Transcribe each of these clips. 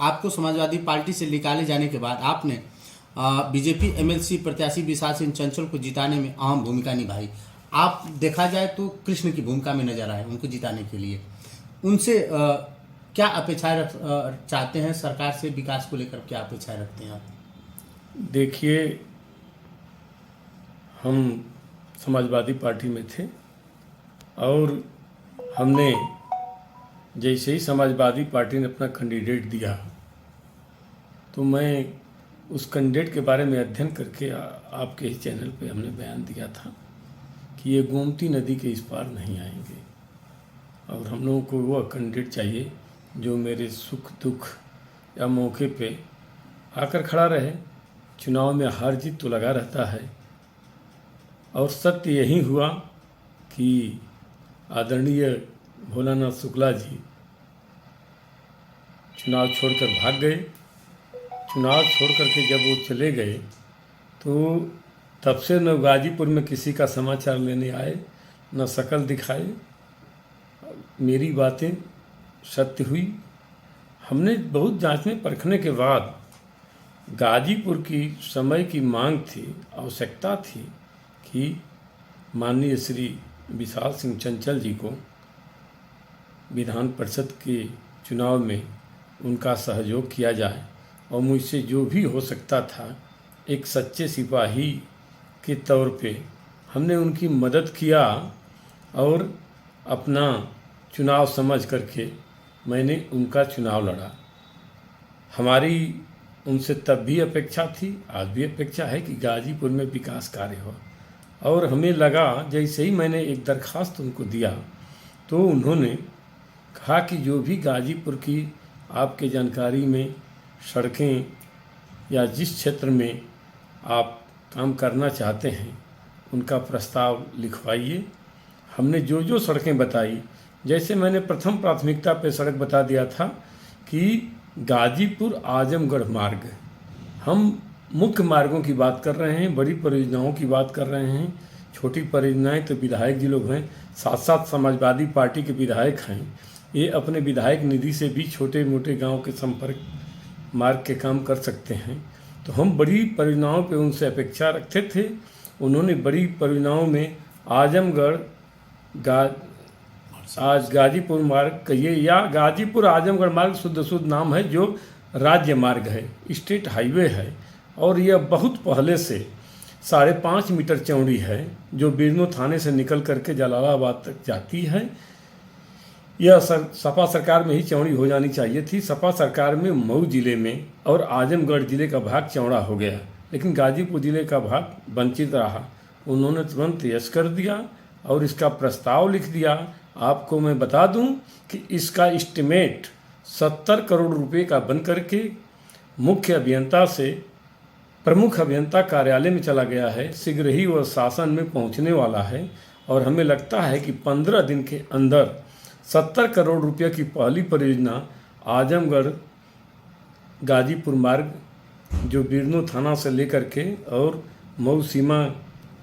आपको समाजवादी पार्टी से निकाले जाने के बाद आपने बीजेपी एमएलसी प्रत्याशी विशाल सिंह चंचल को जिताने में अहम भूमिका निभाई। आप देखा जाए तो कृष्ण की भूमिका में नजर आए उनको जिताने के लिए। उनसे क्या अपेक्षाएं चाहते हैं सरकार से, विकास को लेकर क्या अपेक्षाएं रखते हैं आप? देखिए, हम समाजवादी पार्टी में थे और हमने जैसे ही समाजवादी पार्टी ने अपना कैंडिडेट दिया तो मैं उस कैंडिडेट के बारे में अध्ययन करके आपके ही चैनल पे हमने बयान दिया था कि ये गोमती नदी के इस पार नहीं आएंगे और हम लोगों को वह कैंडिडेट चाहिए जो मेरे सुख दुख या मौके पे आकर खड़ा रहे। चुनाव में हार जीत तो लगा रहता है और सत्य यही हुआ कि आदरणीय भोलानाथ शुक्ला जी चुनाव छोड़कर भाग गए। चुनाव छोड़ करके जब वो चले गए तो तब से न गाजीपुर में किसी का समाचार लेने आए, न शक्ल दिखाए। मेरी बातें सत्य हुई। हमने बहुत जांचने परखने के बाद गाजीपुर की समय की मांग थी, आवश्यकता थी कि माननीय श्री विशाल सिंह चंचल जी को विधान परिषद के चुनाव में उनका सहयोग किया जाए और मुझसे जो भी हो सकता था एक सच्चे सिपाही के तौर पे हमने उनकी मदद किया और अपना चुनाव समझ करके मैंने उनका चुनाव लड़ा। हमारी उनसे तब भी अपेक्षा थी, आज भी अपेक्षा है कि गाजीपुर में विकास कार्य हो और हमें लगा जैसे ही मैंने एक दरखास्त उनको दिया तो उन्होंने कहा कि जो भी गाजीपुर की आपके जानकारी में सड़कें या जिस क्षेत्र में आप काम करना चाहते हैं उनका प्रस्ताव लिखवाइए। हमने जो जो सड़कें बताई, जैसे मैंने प्रथम प्राथमिकता पे सड़क बता दिया था कि गाजीपुर आजमगढ़ मार्ग, हम मुख्य मार्गों की बात कर रहे हैं, बड़ी परियोजनाओं की बात कर रहे हैं। छोटी परियोजनाएं तो विधायक जी लोग हैं, साथ साथ समाजवादी पार्टी के विधायक हैं, ये अपने विधायक निधि से भी छोटे मोटे गांव के संपर्क मार्ग के काम कर सकते हैं। तो हम बड़ी परियोजनाओं पे उनसे अपेक्षा रखते थे। उन्होंने बड़ी परियोजनाओं में आजमगढ़ आज गाजीपुर मार्ग कहिए या गाजीपुर आजमगढ़ मार्ग शुद्ध नाम है, जो राज्य मार्ग है, स्टेट हाईवे है और यह बहुत पहले से 5.5 मीटर चौड़ी है, जो बिरनो थाने से निकल करके जलालाबाद तक जाती है। यह सपा सरकार में ही चौड़ी हो जानी चाहिए थी। सपा सरकार में मऊ जिले में और आजमगढ़ जिले का भाग चौड़ा हो गया, लेकिन गाजीपुर जिले का भाग वंचित रहा। उन्होंने तुरंत यस कर दिया और इसका प्रस्ताव लिख दिया। आपको मैं बता दूं कि इसका एस्टिमेट 70 करोड़ रुपए का बन करके मुख्य अभियंता से प्रमुख अभियंता कार्यालय में चला गया है। शीघ्र ही वह शासन में पहुंचने वाला है और हमें लगता है कि 15 दिन के अंदर 70 करोड़ रुपये की पहली परियोजना आजमगढ़ गाजीपुर मार्ग, जो बिरनो थाना से लेकर के और मऊ सीमा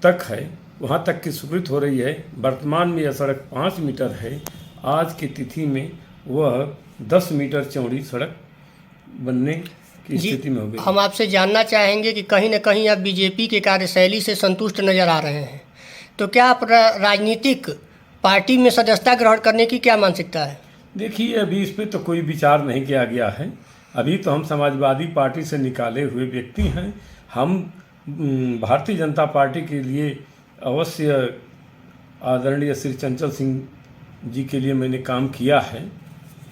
तक है, वहाँ तक की स्वीकृत हो रही है। वर्तमान में यह सड़क 5 मीटर है। आज की तिथि में वह 10 मीटर चौड़ी सड़क बनने की स्थिति में हो गई। हम आपसे जानना चाहेंगे कि कहीं न कहीं आप बीजेपी के कार्यशैली से संतुष्ट नजर आ रहे हैं, तो क्या आप राजनीतिक पार्टी में सदस्यता ग्रहण करने की क्या मानसिकता है? देखिए, अभी इस पर तो कोई विचार नहीं किया गया है। अभी तो हम समाजवादी पार्टी से निकाले हुए व्यक्ति हैं। हम भारतीय जनता पार्टी के लिए अवश्य आदरणीय श्री चंचल सिंह जी के लिए मैंने काम किया है।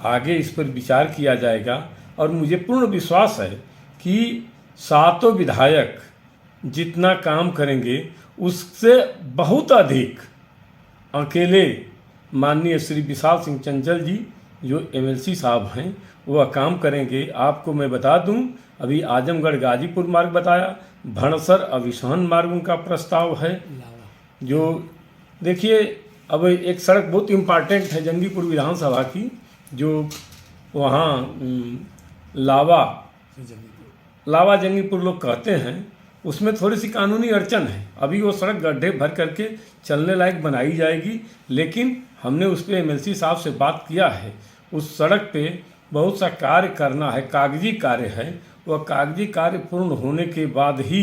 आगे इस पर विचार किया जाएगा और मुझे पूर्ण विश्वास है कि 7 विधायक जितना काम करेंगे उससे बहुत अधिक अकेले माननीय श्री विशाल सिंह चंचल जी जो एमएलसी साहब हैं वह काम करेंगे। आपको मैं बता दूं, अभी आजमगढ़ गाजीपुर मार्ग बताया, भणसर अभिसहन मार्ग उनका प्रस्ताव है। जो देखिए, अब एक सड़क बहुत इम्पॉर्टेंट है जंगीपुर विधानसभा की, जो वहाँ लावा जंगीपुर लोग कहते हैं, उसमें थोड़ी सी कानूनी अड़चन है। अभी वो सड़क गड्ढे भर करके चलने लायक बनाई जाएगी, लेकिन हमने उस पर एमएलसी साहब से बात किया है। उस सड़क पे बहुत सा कार्य करना है, कागजी कार्य है। वह कागजी कार्य पूर्ण होने के बाद ही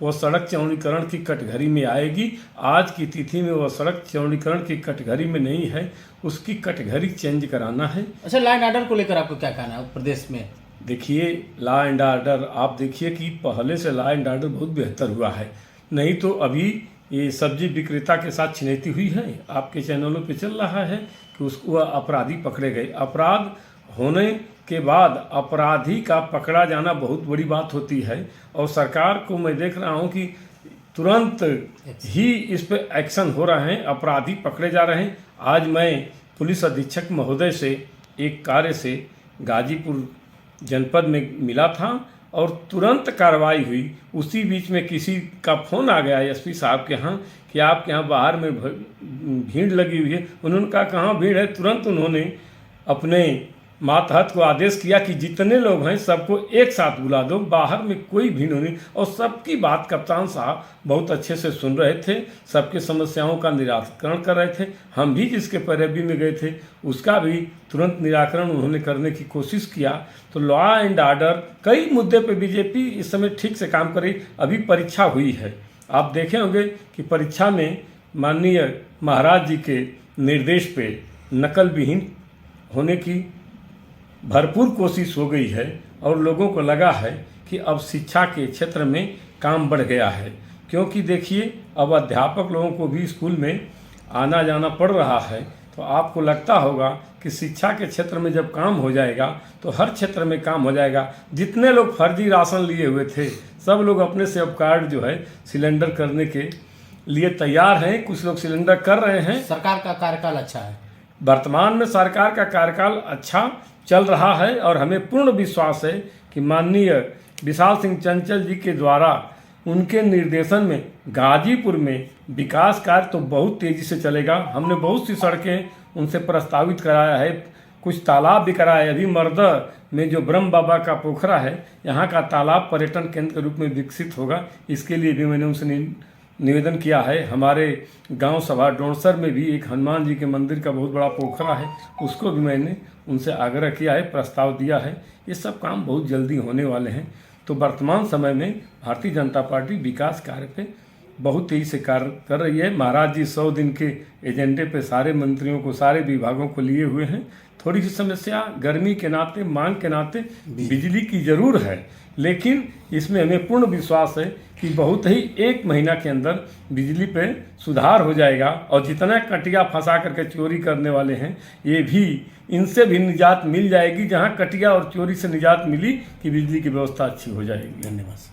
वह सड़क चौड़ीकरण की कटघरे में आएगी। आज की तिथि में वह सड़क चौड़ीकरण की कटघरे में नहीं है, उसकी कटघरी चेंज कराना है। अच्छा, लॉ एंड ऑर्डर को लेकर आपको क्या कहना है प्रदेश में? देखिए, लॉ एंड ऑर्डर आप देखिए कि पहले से लॉ एंड ऑर्डर बहुत बेहतर हुआ है। नहीं तो अभी ये सब्जी विक्रेता के साथ छिनैती हुई है, आपके चैनलों पे चल रहा है कि उसको वह अपराधी पकड़े गए। अपराध होने के बाद अपराधी का पकड़ा जाना बहुत बड़ी बात होती है, और सरकार को मैं देख रहा हूँ कि तुरंत ही इस पे एक्शन हो रहे हैं, अपराधी पकड़े जा रहे हैं। आज मैं पुलिस अधीक्षक महोदय से एक कार्य से गाजीपुर जनपद में मिला था और तुरंत कार्रवाई हुई। उसी बीच में किसी का फ़ोन आ गया एसपी साहब के यहाँ कि आपके यहाँ बाहर में भीड़ लगी हुई है। उन्होंने कहा कहाँ भीड़ है? तुरंत उन्होंने अपने मातहत को आदेश किया कि जितने लोग हैं सबको एक साथ बुला दो, बाहर में कोई भीड़ नहीं। और सबकी बात कप्तान साहब बहुत अच्छे से सुन रहे थे, सबके समस्याओं का निराकरण कर रहे थे। हम भी जिसके पैरवी में गए थे उसका भी तुरंत निराकरण उन्होंने करने की कोशिश किया। तो लॉ एंड ऑर्डर कई मुद्दे पे बीजेपी इस समय ठीक से काम कर रही। अभी परीक्षा हुई है, आप देखे होंगे कि परीक्षा में माननीय महाराज जी के निर्देश पे नकल विहीन होने की भरपूर कोशिश हो गई है, और लोगों को लगा है कि अब शिक्षा के क्षेत्र में काम बढ़ गया है। क्योंकि देखिए, अब अध्यापक लोगों को भी स्कूल में आना जाना पड़ रहा है। तो आपको लगता होगा कि शिक्षा के क्षेत्र में जब काम हो जाएगा तो हर क्षेत्र में काम हो जाएगा। जितने लोग फर्जी राशन लिए हुए थे सब लोग अपने से अब कार्ड जो है सिलेंडर करने के लिए तैयार हैं। कुछ लोग सिलेंडर कर रहे हैं। सरकार का कार्यकाल अच्छा है, वर्तमान में सरकार का कार्यकाल अच्छा चल रहा है, और हमें पूर्ण विश्वास है कि माननीय विशाल सिंह चंचल जी के द्वारा उनके निर्देशन में गाजीपुर में विकास कार्य तो बहुत तेज़ी से चलेगा। हमने बहुत सी सड़कें उनसे प्रस्तावित कराया है, कुछ तालाब भी कराया है। अभी मर्द में जो ब्रह्म बाबा का पोखरा है, यहाँ का तालाब पर्यटन केंद्र के रूप में विकसित होगा। इसके लिए भी मैंने उनसे निवेदन किया है। हमारे गांव सभा डोंसर में भी एक हनुमान जी के मंदिर का बहुत बड़ा पोखरा है, उसको भी मैंने उनसे आग्रह किया है, प्रस्ताव दिया है। ये सब काम बहुत जल्दी होने वाले हैं। तो वर्तमान समय में भारतीय जनता पार्टी विकास कार्य पे बहुत तेज़ी से कार्य कर रही है। महाराज जी 100 दिन के एजेंडे पे सारे मंत्रियों को, सारे विभागों को लिए हुए हैं। थोड़ी सी समस्या गर्मी के नाते, मांग के नाते बिजली की जरूर है, लेकिन इसमें हमें पूर्ण विश्वास है कि बहुत ही 1 महीना के अंदर बिजली पे सुधार हो जाएगा। और जितना कटिया फंसा करके चोरी करने वाले हैं, ये भी इनसे भी निजात मिल जाएगी। जहां कटिया और चोरी से निजात मिली कि बिजली की व्यवस्था अच्छी हो जाएगी। धन्यवाद।